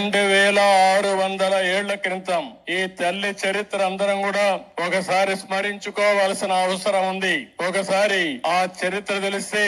2600 ఏళ్ల క్రితం ఈ తల్లి చరిత్ర అందరం కూడా ఒకసారి స్మరించుకోవాల్సిన అవసరం ఉంది. ఒకసారి ఆ చరిత్ర తెలిస్తే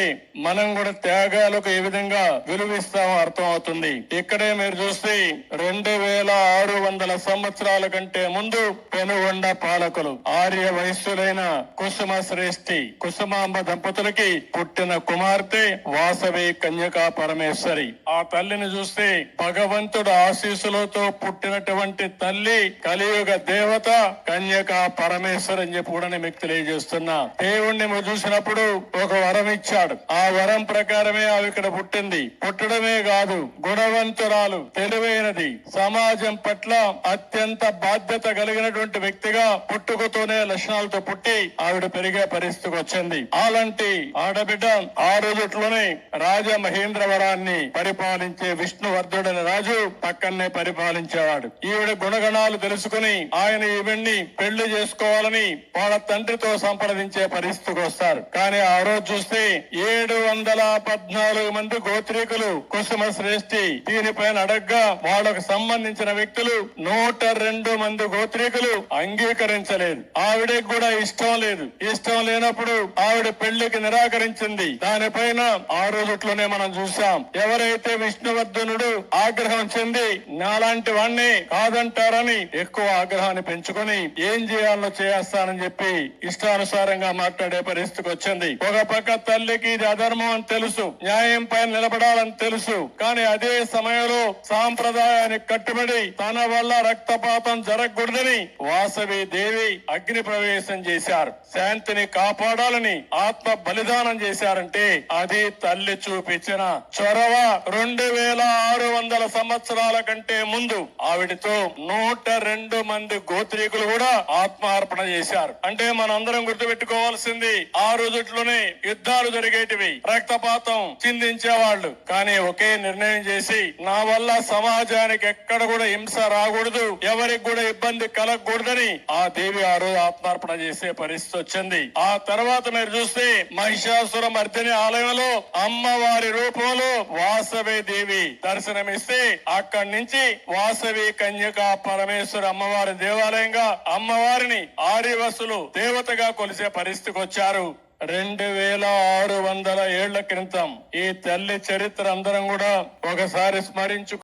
మనం కూడా త్యాగాలకు ఏ విధంగా విలువిస్తామో అర్థం అవుతుంది. ఇక్కడే మీరు చూస్తే 2600 సంవత్సరాల కంటే ముందు పెనుగొండ పాలకులు ఆర్య వయస్సులైన కుసుమ శ్రేష్ఠి కుసుమాంబ దంపతులకి పుట్టిన కుమార్తె వాసవి కన్యకా పరమేశ్వరి. ఆ తల్లిని చూస్తే భగవంతుడు ఆశీస్సులతో పుట్టినటువంటి తల్లి, కలియుగ దేవత, కన్యకా పరమేశ్వరి అని చెప్పి కూడా మీకు తెలియజేస్తున్నా. దేవుణ్ణి చూసినప్పుడు ఒక వరం ఇచ్చాడు. ఆ వరం ప్రకారమే ఆమె ఇక్కడ పుట్టింది. పుట్టడమే కాదు, గుణవంతురాలు, తెలివైనది, సమాజం పట్ల అత్యంత బాధ్యత కలిగినటువంటి వ్యక్తిగా పుట్టుకతోనే లక్షణాలతో పుట్టి ఆవిడ పెరిగే పరిస్థితికి వచ్చింది. అలాంటి ఆడబిడ్డ ఆ రోజుట్లోనే రాజమహేంద్రవరాన్ని పరిపాలించే విష్ణువర్ధుడని రాజు పక్కనే పరిపాలించేవాడు. ఈవిడ గుణగణాలు తెలుసుకుని ఆయన ఈవిడ్ని పెళ్లి చేసుకోవాలని వాళ్ళ తండ్రితో సంప్రదించే పరిస్థితికి వస్తారు. కానీ ఆ రోజు చూస్తే 714 మంది గోత్రీకులు కుసుమ శ్రేష్ఠి దీనిపైన అడగ్గా వాళ్ళకు సంబంధించిన వ్యక్తులు 102 మంది గోత్రీకులు అంగీకరించలేదు. ఆవిడకి కూడా ఇష్టం లేదు. ఇష్టం లేనప్పుడు ఆవిడ పెళ్లికి నిరాకరించింది. దానిపైన ఆ రోజుట్లోనే మనం చూసాం. ఎవరైతే విష్ణువర్ధనుడు ఆగ్రహం చెంది నాలాంటి వాణ్ణి కాదంటారని ఎక్కువ ఆగ్రహాన్ని పెంచుకొని ఏం చేయాలో చేస్తానని చెప్పి ఇష్టానుసారంగా మాట్లాడే పరిస్థితికి వచ్చింది. ఒక పక్క తల్లికి ఇది అధర్మం అని తెలుసు, న్యాయం పైన నిలబడాలని తెలుసు. కానీ అదే సమయంలో సాంప్రదాయానికి కట్టుబడి తన వల్ల రక్తపాతం జరగకూడదని వాసవి దేవి అగ్ని ప్రవేశం చేశారు. శాంతిని కాపాడాలని ఆత్మ బలిదానం చేశారంటే అది తల్లి చూపించిన చొరవ. 2600 సంవత్సరాల కంటే ముందు ఆవిడతో 102 మంది గోత్రీకులు కూడా ఆత్మార్పణ చేశారు. అంటే మనందరం గుర్తుపెట్టుకోవాల్సింది, ఆ రోజుట్లోనే యుద్ధాలు జరిగేటివి, రక్తపాతం చిందించేవాళ్లు. కానీ ఒకే నిర్ణయం చేసి నా వల్ల సమాజానికి ఎక్కడ కూడా హింస రాకూడదు, ఎవరికి కూడా ఇబ్బంది కలగకూడదని ఆ దేవి ఆ రోజు ఆత్మార్పణ చేసే పరిస్థితి వచ్చింది. ఆ తర్వాత మీరు చూస్తే మహిషాసుర మర్దిని ఆలయంలో అమ్మవారి రూపంలో వాసవి దేవి దర్శనమిస్తే అక్కడి నుంచి వాసవి కన్యకా పరమేశ్వర అమ్మవారి దేవాలయంగా అమ్మవారిని ఆర్యవసులు దేవతగా కొలిసే పరిస్థితికి వచ్చారు. 2600 ఏళ్ల క్రితం ఈ తల్లి చరిత్ర అందరం కూడా ఒకసారి స్మరించు